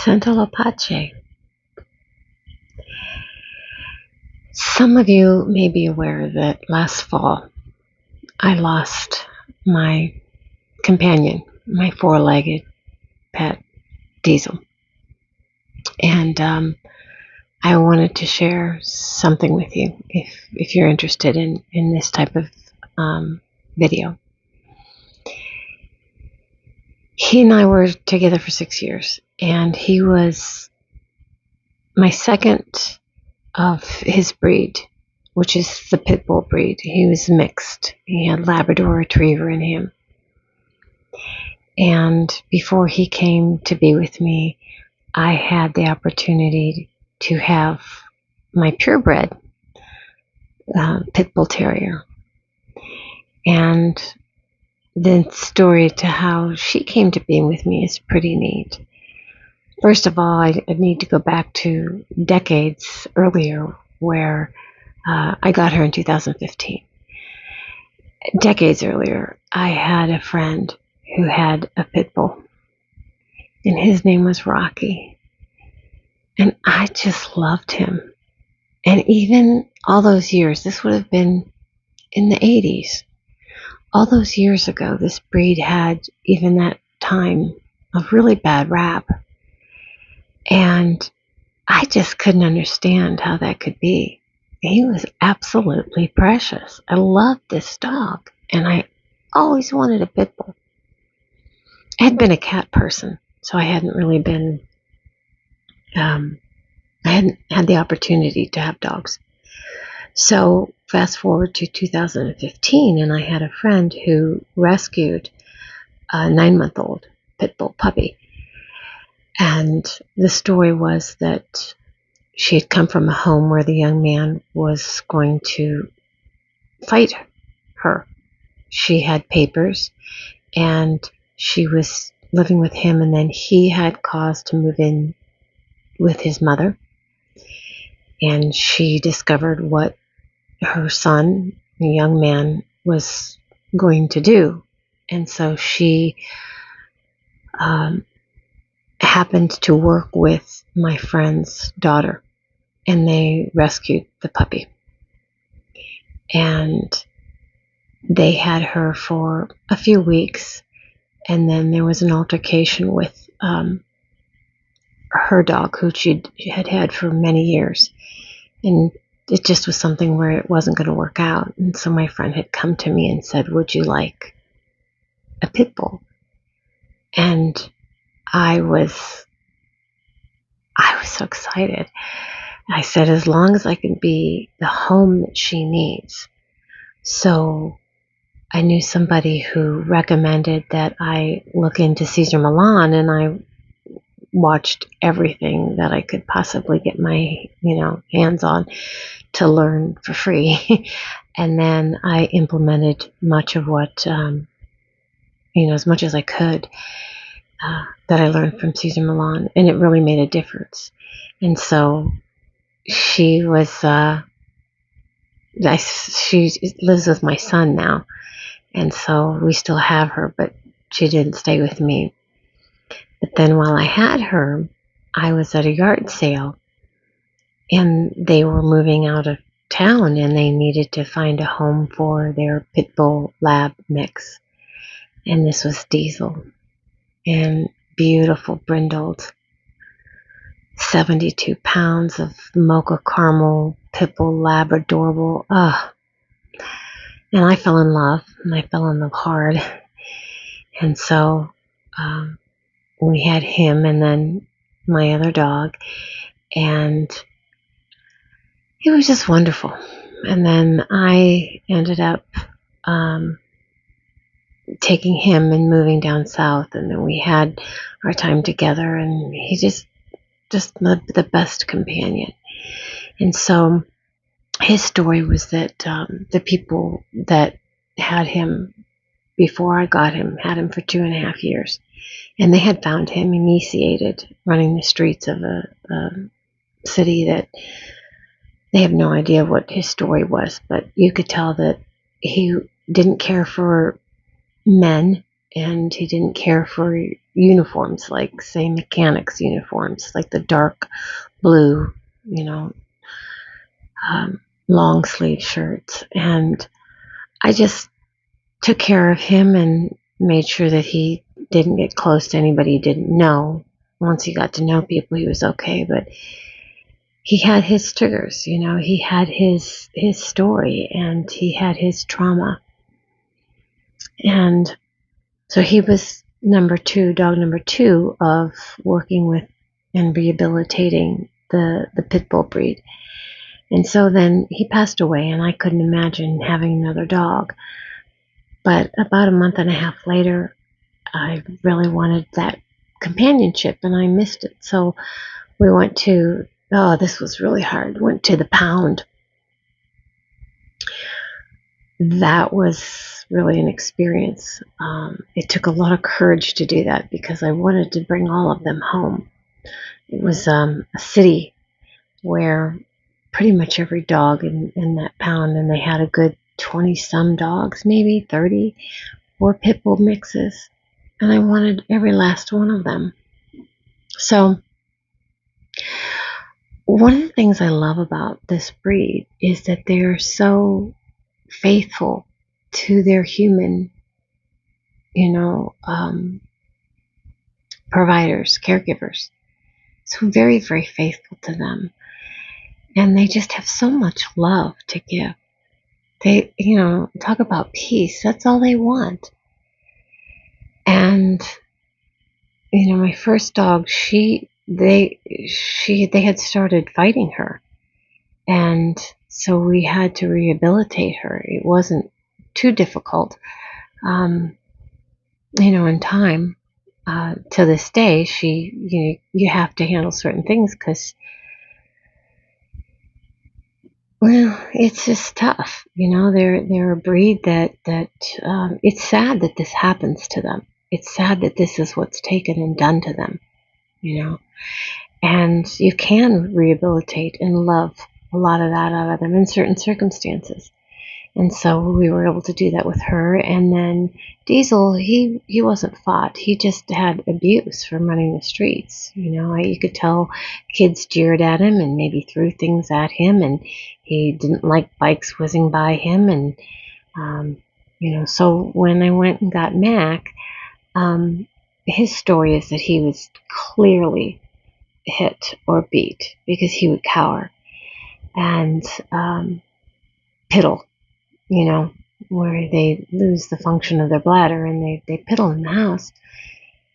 Sento Apache. Some of you may be aware that last fall I lost my companion, my four-legged pet, Diesel. And I wanted to share something with you if you're interested in this type of video. He and I were together for 6 years, and he was my second of his breed, which is the Pitbull breed. He was mixed. He had Labrador Retriever in him. And before he came to be with me, I had the opportunity to have my purebred Pitbull Terrier. And the story to how she came to be with me is pretty neat. First of all, I need to go back to decades earlier where I got her in 2015. Decades earlier, I had a friend who had a pit bull, and his name was Rocky. And I just loved him. And even all those years, this would have been in the 80s, all those years ago, this breed had, even that time, a really bad rap. And I just couldn't understand how that could be. He was absolutely precious. I loved this dog, and I always wanted a pit bull. I had been a cat person, so I hadn't really been, I hadn't had the opportunity to have dogs. So fast forward to 2015, and I had a friend who rescued a 9-month-old pit bull puppy. And the story was that she had come from a home where the young man was going to fight her. She had papers, and she was living with him, and then he had cause to move in with his mother. And she discovered what her son, the young man, was going to do. And so she happened to work with my friend's daughter, and they rescued the puppy. And they had her for a few weeks, and then there was an altercation with her dog, who she had had for many years. And it just was something where it wasn't going to work out. And so my friend had come to me and said, "Would you like a pit bull?" And I was so excited. I said, as long as I can be the home that she needs. So I knew somebody who recommended that I look into Cesar Millan, and I watched everything that I could possibly get my, hands on to learn for free. And then I implemented much of what, as much as I could, that I learned from Cesar Millan, and it really made a difference. And so she was, she lives with my son now, and so we still have her, but she didn't stay with me. But then while I had her, I was at a yard sale, and they were moving out of town, and they needed to find a home for their pit bull lab mix. And this was Diesel, and beautiful brindled, 72 pounds of mocha caramel pit bull lab, adorable. And I fell in love, and I fell in love hard. And so we had him, and then my other dog, and it was just wonderful. And then I ended up taking him and moving down south, and then we had our time together, and he just the best companion. And so his story was that the people that had him before I got him had him for 2.5 years, and they had found him emaciated, running the streets of a city that they have no idea what his story was, but you could tell that he didn't care for men, and he didn't care for uniforms, like, say, mechanics uniforms, like the dark blue, um, long sleeve shirts. And I just took care of him and made sure that he didn't get close to anybody he didn't know. Once he got to know people, he was okay, but he had his triggers, he had his story, and he had his trauma. And so he was dog number two of working with and rehabilitating the Pitbull breed. And so then he passed away, and I couldn't imagine having another dog. But about a month and a half later, I really wanted that companionship, and I missed it. So we went to, this was really hard, went to the pound. That was really an experience. It took a lot of courage to do that because I wanted to bring all of them home. It was a city where pretty much every dog in that pound, and they had a good 20-some dogs, maybe 30, were pit bull mixes. And I wanted every last one of them. So one of the things I love about this breed is that they're so faithful to their human, providers, caregivers. So very, very faithful to them. And they just have so much love to give. They, talk about peace. That's all they want. And, my first dog, they had started fighting her. And so we had to rehabilitate her. It wasn't too difficult. In time, to this day, you have to handle certain things because, well, it's just tough. They're a breed that it's sad that this happens to them. It's sad that this is what's taken and done to them, and you can rehabilitate and love a lot of that out of them in certain circumstances. And so we were able to do that with her. And then Diesel, he wasn't fought. He just had abuse from running the streets. You could tell kids jeered at him and maybe threw things at him, and he didn't like bikes whizzing by him. And, so when I went and got Mac, his story is that he was clearly hit or beat because he would cower and piddle, where they lose the function of their bladder and they piddle in the house.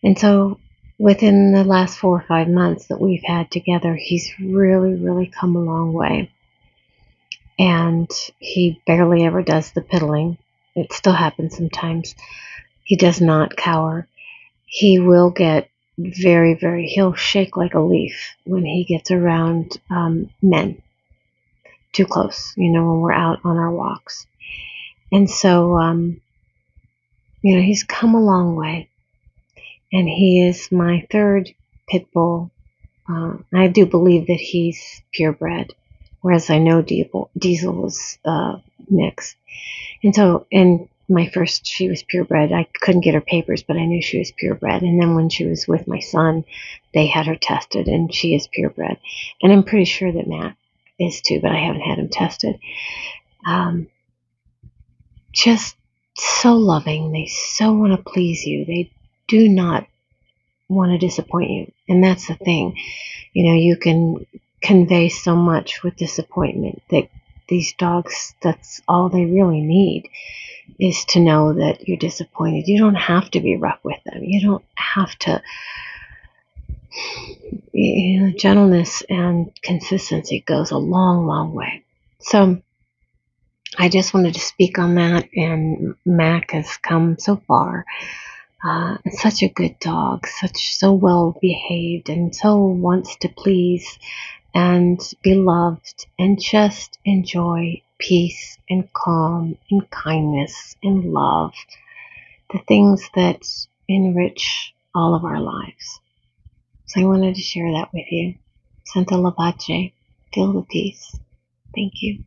And so within the last 4 or 5 months that we've had together, he's really, really come a long way. And he barely ever does the piddling. It still happens sometimes. He does not cower. He will get very, very, he'll shake like a leaf when he gets around men too close, when we're out on our walks. And so, he's come a long way. And he is my third pit bull. I do believe that he's purebred, whereas I know Diesel was mixed. And so, in my first, she was purebred. I couldn't get her papers, but I knew she was purebred. And then when she was with my son, they had her tested, and she is purebred. And I'm pretty sure that Matt is too, but I haven't had him tested. Just so loving. They so want to please you. They do not want to disappoint you. And that's the thing. You can convey so much with disappointment that these dogs, that's all they really need, is to know that you're disappointed. You don't have to be rough with them. You don't have to. Gentleness and consistency goes a long, long way. So I just wanted to speak on that, and Mac has come so far. Such a good dog, so well behaved, and so wants to please and be loved, and just enjoy peace and calm and kindness and love, the things that enrich all of our lives. So I wanted to share that with you. Santa la pace, feel the peace. Thank you.